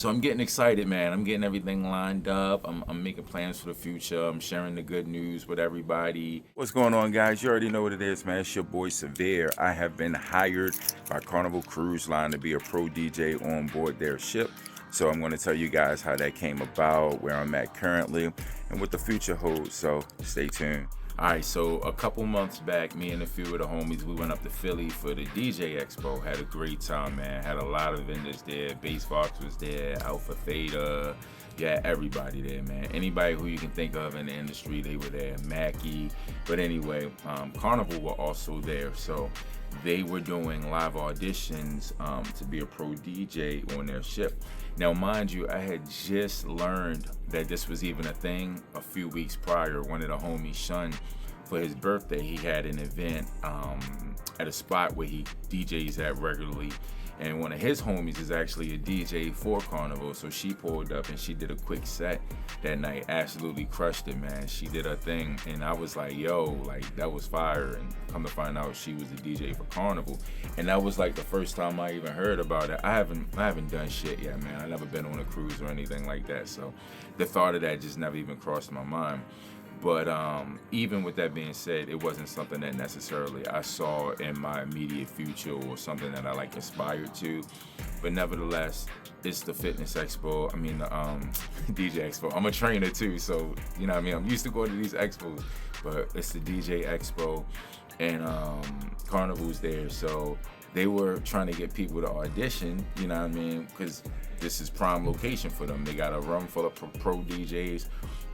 So I'm getting excited, man. I'm getting everything lined up. I'm making plans for the future. I'm sharing the good news with everybody. What's going on, guys? You already know what it is, man. It's your boy Kcivre. I have been hired by Carnival Cruise Line to be a pro DJ on board their ship. So I'm going to tell you guys how that came about, where I'm at currently, and what the future holds. So stay tuned. All right, so a couple months back, me and a few of the homies, we went up to Philly for the DJ Expo. Had a great time, man. Had a lot of vendors there. Bassbox was there, Alpha Theta. Yeah, everybody there, man. Anybody who you can think of in the industry, they were there. Mackie. But anyway, Carnival were also there. So they were doing live auditions to be a pro DJ on their ship. Now, mind you, I had just learned that this was even a thing a few weeks prior. One of the homies, Shun, for his birthday, he had an event at a spot where he DJs at regularly. And one of his homies is actually a DJ for Carnival. So she pulled up and she did a quick set that night. Absolutely crushed it, man. She did her thing. And I was like, yo, like that was fire. And come to find out she was the DJ for Carnival. And that was like the first time I even heard about it. I haven't done shit yet, man. I never been on a cruise or anything like that. So the thought of that just never even crossed my mind. But even with that being said, it wasn't something that necessarily I saw in my immediate future or something that I like aspired to. But nevertheless, it's the fitness expo. I mean, the DJ expo. I'm a trainer too, so you know what I mean? I'm used to going to these expos, but it's the DJ expo and Carnival's there. So they were trying to get people to audition, you know what I mean? Because this is prime location for them. They got a room full of pro DJs.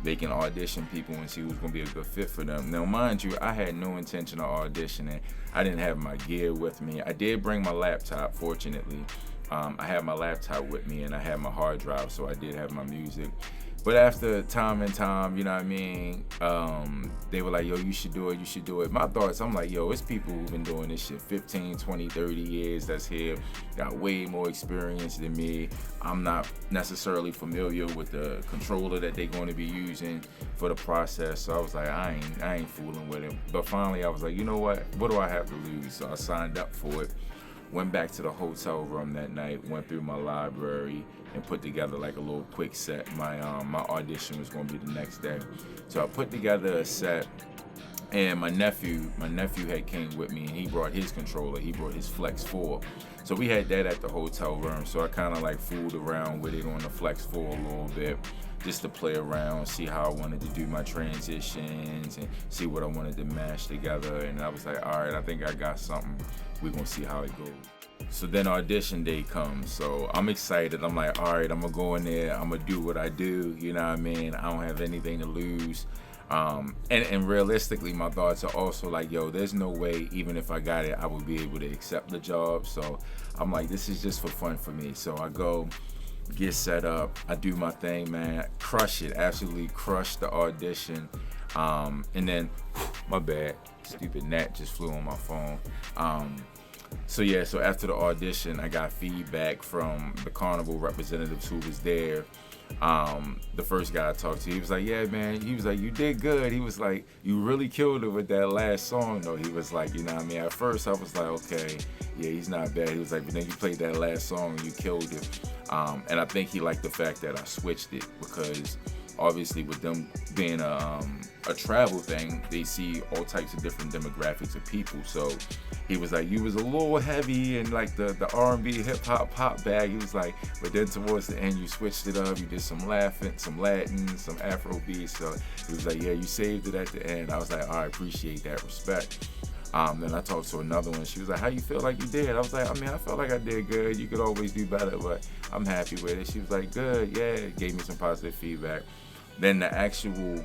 They can audition people and see who's gonna be a good fit for them. Now, mind you, I had no intention of auditioning. I didn't have my gear with me. I did bring my laptop, fortunately. I had my laptop with me and I had my hard drive, so I did have my music. But after time and time, you know what I mean, they were like, yo, you should do it, you should do it. My thoughts, I'm like, yo, it's people who've been doing this shit 15, 20, 30 years that's here, got way more experience than me. I'm not necessarily familiar with the controller that they're going to be using for the process. So I was like, I ain't fooling with it. But finally, I was like, you know what do I have to lose? So I signed up for it. Went back to the hotel room that night, went through my library and put together like a little quick set. My audition was gonna be the next day. So I put together a set and my nephew had came with me and he brought his controller, he brought his Flex 4. So we had that at the hotel room. So I kinda like fooled around with it on the Flex 4 a little bit, just to play around, see how I wanted to do my transitions and see what I wanted to mash together. And I was like, all right, I think I got something. We're gonna see how it goes. So then audition day comes. So I'm excited. I'm like, all right, I'm gonna go in there. I'm gonna do what I do. You know what I mean? I don't have anything to lose. And realistically, my thoughts are also like, yo, there's no way, even if I got it, I would be able to accept the job. So I'm like, this is just for fun for me. So I go, get set up, I do my thing, man, crush it, absolutely crush the audition. And then, my bad, stupid gnat just flew on my phone. So after the audition, I got feedback from the Carnival representatives who was there. The first guy I talked to, he was like, yeah, man, he was like, you did good. He was like, you really killed it with that last song, though. He was like, you know what I mean? At first, I was like, okay, yeah, he's not bad. He was like, but then you played that last song and you killed it. And I think he liked the fact that I switched it because obviously with them being a travel thing, they see all types of different demographics of people. So he was like, you was a little heavy and like the R&B hip hop pop bag. He was like, but then towards the end you switched it up. You did some laughing, some Latin, some Afro beats. So he was like, yeah, you saved it at the end. I was like, I appreciate that, respect. Then I talked to another one. She was like, how you feel like you did? I was like, I mean, I felt like I did good. You could always do better, but I'm happy with it. She was like, good, yeah. Gave me some positive feedback. Then the actual,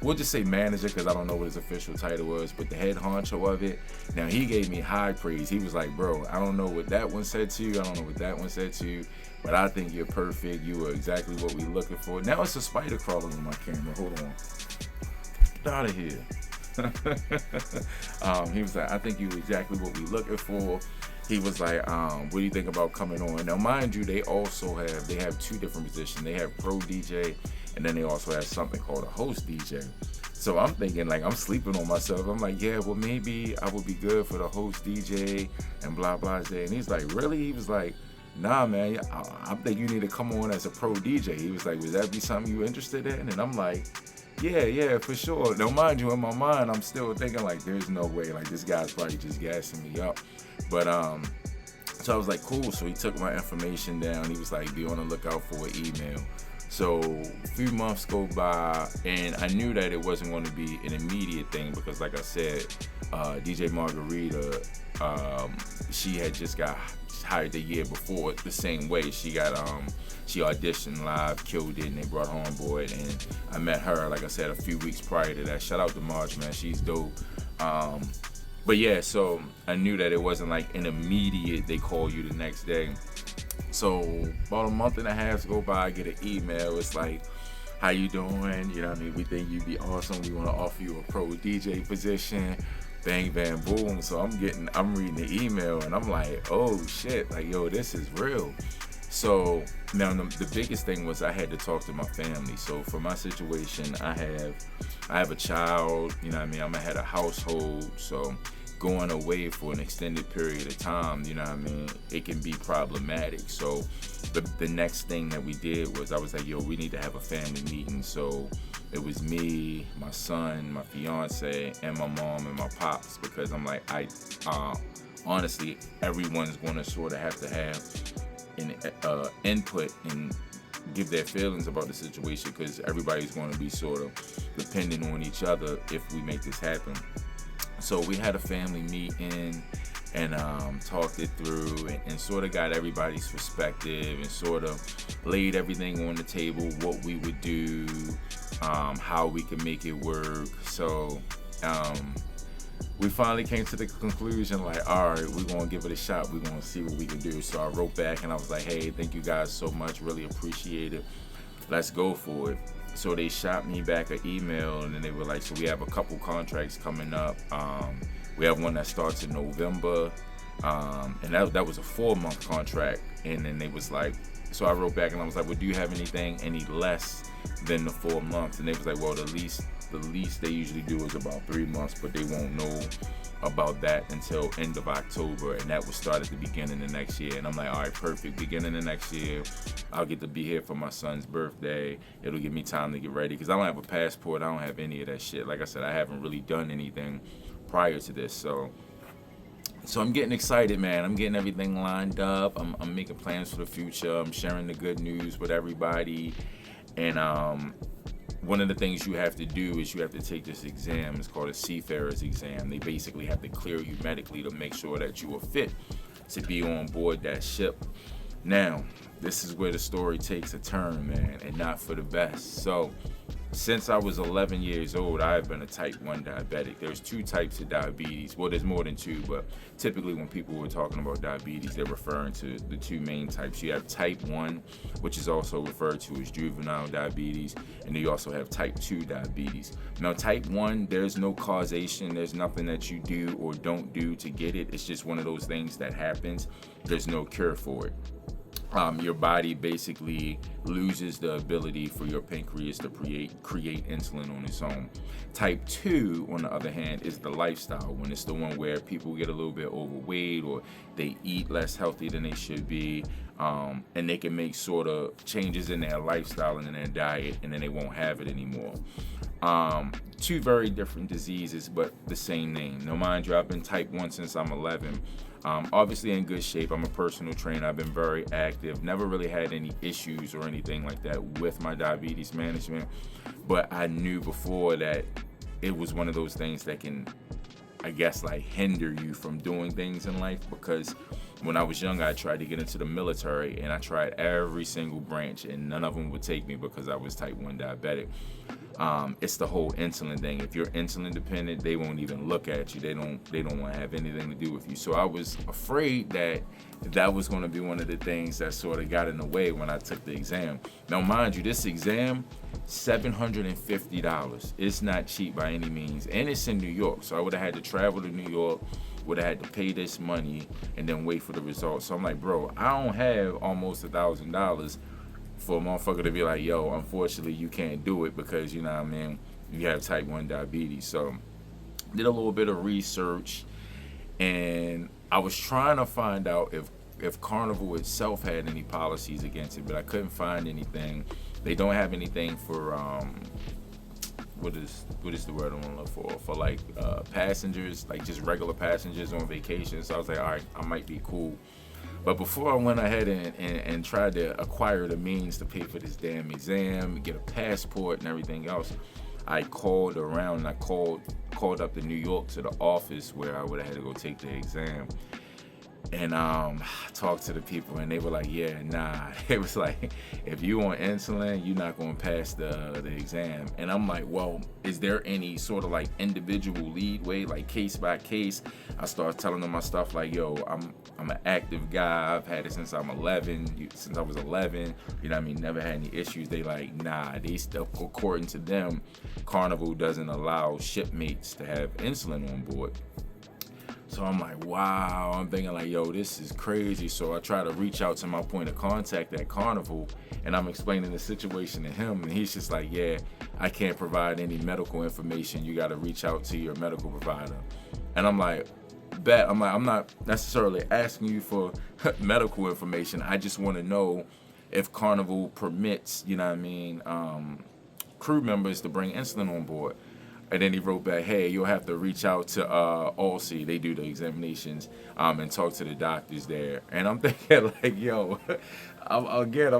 we'll just say manager, because I don't know what his official title was, but the head honcho of it, now he gave me high praise. He was like, bro, I don't know what that one said to you. I don't know what that one said to you, but I think you're perfect. You were exactly what we're looking for. Now it's a spider crawling on my camera. Hold on. Get out of here. He was like, I think you were exactly what we looking for. He was like, what do you think about coming on? Now, mind you, they have two different positions. They have pro DJ, and then they also have something called a host DJ. So I'm thinking, like, I'm sleeping on myself. I'm like, yeah, well, maybe I would be good for the host DJ and blah, blah, blah. And he's like, really? He was like, nah, man, I think you need to come on as a pro DJ. He was like, would that be something you interested in? And I'm like, yeah, for sure. Now, mind you, in my mind, I'm still thinking like, there's no way, like this guy's probably just gassing me up. But so I was like, cool. So he took my information down. He was like, be on the lookout for an email. So a few months go by, and I knew that it wasn't going to be an immediate thing because, like I said, DJ Margarita, she had just got hired the year before the same way. She auditioned live, killed it, and they brought her on board. And I met her, like I said, a few weeks prior to that. Shout out to Marge, man, she's dope. But yeah, so I knew that it wasn't like an immediate, they call you the next day. So about a month and a half go by, I get an email. It's like, how you doing? You know what I mean? We think you'd be awesome. We want to offer you a pro DJ position. Bang, bang, boom. So I'm reading the email and I'm like, oh shit, like, yo, this is real. So now the biggest thing was I had to talk to my family. So for my situation, I have a child, you know what I mean? I'm head of household. So going away for an extended period of time, you know what I mean, it can be problematic. So the next thing that we did was I was like, yo, we need to have a family meeting. So it was me, my son, my fiance, and my mom and my pops, because I'm like, honestly, everyone's going to sort of have to have an input and give their feelings about the situation, because everybody's going to be sort of dependent on each other if we make this happen. So we had a family meeting and talked it through and sort of got everybody's perspective and sort of laid everything on the table, what we would do, how we could make it work. So we finally came to the conclusion, like, all right, we're going to give it a shot. We're going to see what we can do. So I wrote back and I was like, hey, thank you guys so much. Really appreciate it. Let's go for it. So they shot me back an email and then they were like, so we have a couple contracts coming up. We have one that starts in November. And that was a 4-month contract. And then they was like, so I wrote back and I was like, well, do you have anything any less than the 4 months? And they was like, well, the least they usually do is about 3 months, but they won't know about that until end of October, and that will start at the beginning of next year. And I'm like, all right, perfect. Beginning of next year, I'll get to be here for my son's birthday. It'll give me time to get ready, because I don't have a passport. I don't have any of that shit. Like I said, I haven't really done anything prior to this, so I'm getting excited, man. I'm getting everything lined up. I'm making plans for the future. I'm sharing the good news with everybody. And one of the things you have to do is you have to take this exam. It's called a seafarer's exam. They basically have to clear you medically to make sure that you are fit to be on board that ship. Now, this is where the story takes a turn, man, and not for the best. So since I was 11 years old, I have been a type 1 diabetic. There's 2 types of diabetes. Well, there's more than 2, but typically when people were talking about diabetes, they're referring to the 2 main types. You have type 1, which is also referred to as juvenile diabetes, and then you also have type 2 diabetes. Now, type 1, there's no causation. There's nothing that you do or don't do to get it. It's just one of those things that happens. There's no cure for it. Your body basically loses the ability for your pancreas to create insulin on its own. Type 2, on the other hand, is the lifestyle, when it's the one where people get a little bit overweight or they eat less healthy than they should be, and they can make sort of changes in their lifestyle and in their diet, and then they won't have it anymore. 2 very different diseases, but the same name. Now, mind you, I've been type 1 since I'm 11. Obviously in good shape. I'm a personal trainer. I've been very active. Never really had any issues or anything like that with my diabetes management. But I knew before that it was one of those things that can, I guess, like hinder you from doing things in life, because when I was young, I tried to get into the military and I tried every single branch and none of them would take me because I was type 1 diabetic. It's the whole insulin thing. If you're insulin dependent, they won't even look at you. They don't want to have anything to do with you. So I was afraid that was going to be one of the things that sort of got in the way when I took the exam. Now, mind you, this exam, $750. It's not cheap by any means, and it's in New York. So I would have had to travel to New York, would have had to pay this money, and then wait for the results. So I'm like, bro, I don't have almost $1,000 for a motherfucker to be like, yo, unfortunately, you can't do it because, you know what I mean, you have type 1 diabetes. So did a little bit of research, and I was trying to find out if Carnival itself had any policies against it, but I couldn't find anything. They don't have anything for what is the word I want to look for like passengers, like just regular passengers on vacation. So I was like, all right, I might be cool. But before I went ahead and tried to acquire the means to pay for this damn exam, get a passport and everything else, I called around and I called up to New York to the office where I would have had to go take the exam. And talked to the people, and they were like, yeah, nah. It was like, if you on insulin, you're not going to pass the exam. And I'm like, well, is there any sort of like individual leadway, like case by case? I started telling them my stuff like, yo, I'm an active guy. I've had it since I'm 11, since I was 11. You know what I mean? Never had any issues. They like, nah, they still, according to them, Carnival doesn't allow shipmates to have insulin on board. So I'm like, wow, I'm thinking like, yo, this is crazy. So I try to reach out to my point of contact at Carnival, and I'm explaining the situation to him, and he's just like, yeah, I can't provide any medical information. You got to reach out to your medical provider. And I'm like, bet. I'm like, I'm not necessarily asking you for medical information. I just want to know if Carnival permits, you know what I mean, crew members to bring insulin on board. And then he wrote back, hey, you'll have to reach out to Allsy. They do the examinations and talk to the doctors there. And I'm thinking like, yo, I'm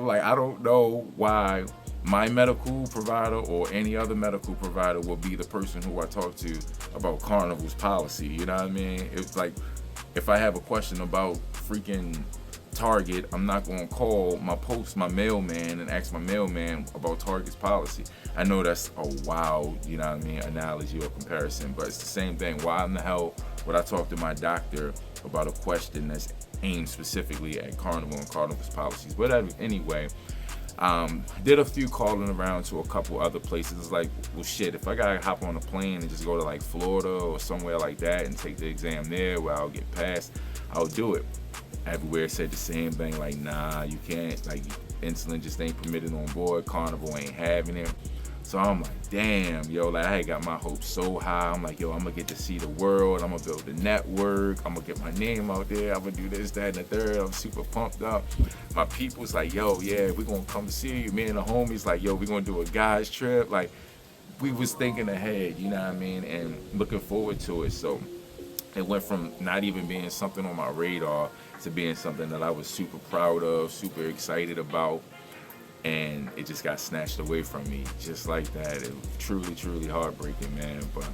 like, I don't know why my medical provider or any other medical provider will be the person who I talk to about Carnival's policy. You know what I mean? It's like, if I have a question about freaking Target, I'm not going to call my mailman and ask my mailman about Target's policy. I know that's a wild, you know what I mean, analogy or comparison, but it's the same thing. Why in the hell would I talk to my doctor about a question that's aimed specifically at Carnival and Carnival's policies? Whatever. Anyway, did a few calling around to a couple other places. It's like, well, shit, if I gotta hop on a plane and just go to like Florida or somewhere like that and take the exam there where I'll get passed, I'll do it. Everywhere said the same thing, like, nah, you can't, like, insulin just ain't permitted on board, Carnival ain't having it. So I'm like, damn, yo, like, I had got my hopes so high. I'm like, yo, I'm gonna get to see the world, I'm gonna build a network, I'm gonna get my name out there, I'm gonna do this, that, and the third. I'm super pumped up. My people's like, yo, yeah, we're gonna come see you. Me and the homies like, yo, we're gonna do a guys trip. Like, we was thinking ahead, you know what I mean, and looking forward to it. So it went from not even being something on my radar to being something that I was super proud of, super excited about, and it just got snatched away from me just like that. It was truly, truly heartbreaking, man. But,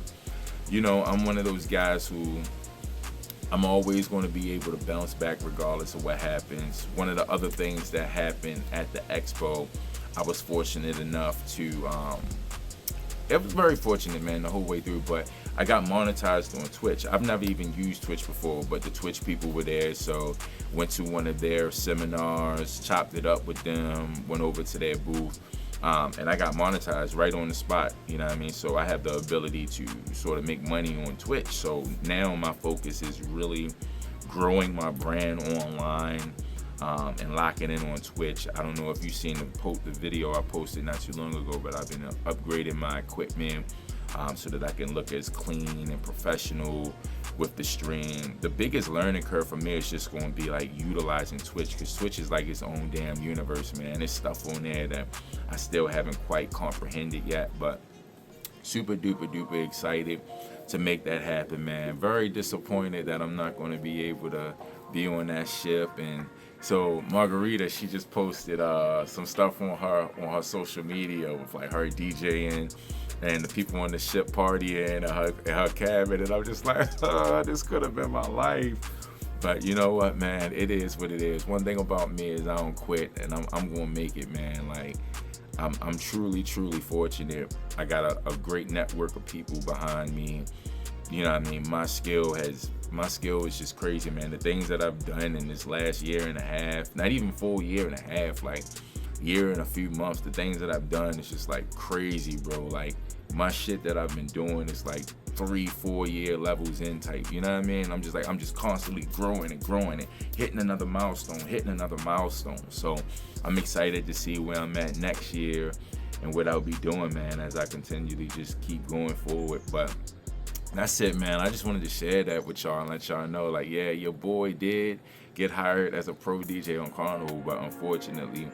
you know, I'm one of those guys who I'm always going to be able to bounce back regardless of what happens. One of the other things that happened at the expo, I was fortunate enough to, it was very fortunate, man, the whole way through, but I got monetized on Twitch. I've never even used Twitch before, but the Twitch people were there, so went to one of their seminars, chopped it up with them, went over to their booth, and I got monetized right on the spot, you know what I mean? So I have the ability to sort of make money on Twitch. So now my focus is really growing my brand online, and locking in on Twitch. I don't know if you've seen the video I posted not too long ago, but I've been upgrading my equipment so that I can look as clean and professional with the stream. The biggest learning curve for me is just going to be like utilizing Twitch, because Twitch is like its own damn universe, man. There's stuff on there that I still haven't quite comprehended yet, but super duper excited to make that happen, man. Very disappointed that I'm not going to be able to be on that ship. And so Margarita, she just posted some stuff on her social media with like her DJing and the people on the ship partying in her cabin, and I'm just like, this could have been my life. But you know what, man, it is what it is. One thing about me is I don't quit, and I'm gonna make it, man. Like, I'm truly fortunate. I got a great network of people behind me. You know what I mean? My skill is just crazy, man. The things that I've done in this last year and a half, not even full year and a half, like year and a few months, the things that I've done is just like crazy, bro. Like, my shit that I've been doing is like 3-4 year levels in type, you know what I mean? I'm just constantly growing and hitting another milestone. So I'm excited to see where I'm at next year and what I'll be doing, man, as I continue to just keep going forward. But That's it, man. I just wanted to share that with y'all and let y'all know, like, yeah, your boy did get hired as a pro DJ on Carnival, but unfortunately,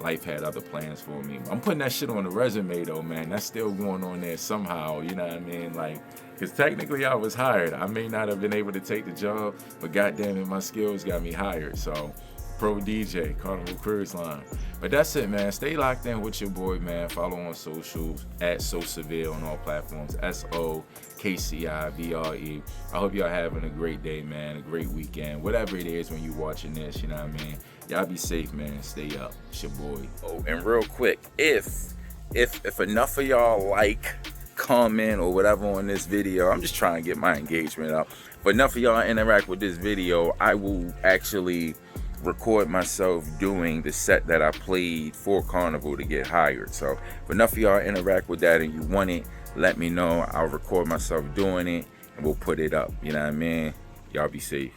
life had other plans for me. I'm putting that shit on the resume, though, man. That's still going on there somehow, you know what I mean? Like, because technically I was hired. I may not have been able to take the job, but goddamn it, my skills got me hired. So, pro DJ, Carnival Cruise Line. But that's it, man. Stay locked in with your boy, man. Follow on socials at Kcivre on all platforms. SOKCIVRE. I hope y'all having a great day, man. A great weekend. Whatever it is when you watching this, you know what I mean? Y'all be safe, man. Stay up. It's your boy. Oh, and real quick, if enough of y'all like, comment, or whatever on this video, I'm just trying to get my engagement up. If enough of y'all interact with this video, I will actually record myself doing the set that I played for Carnival to get hired. So if enough of y'all interact with that and you want it, let me know. I'll record myself doing it and we'll put it up. You know what I mean? Y'all be safe.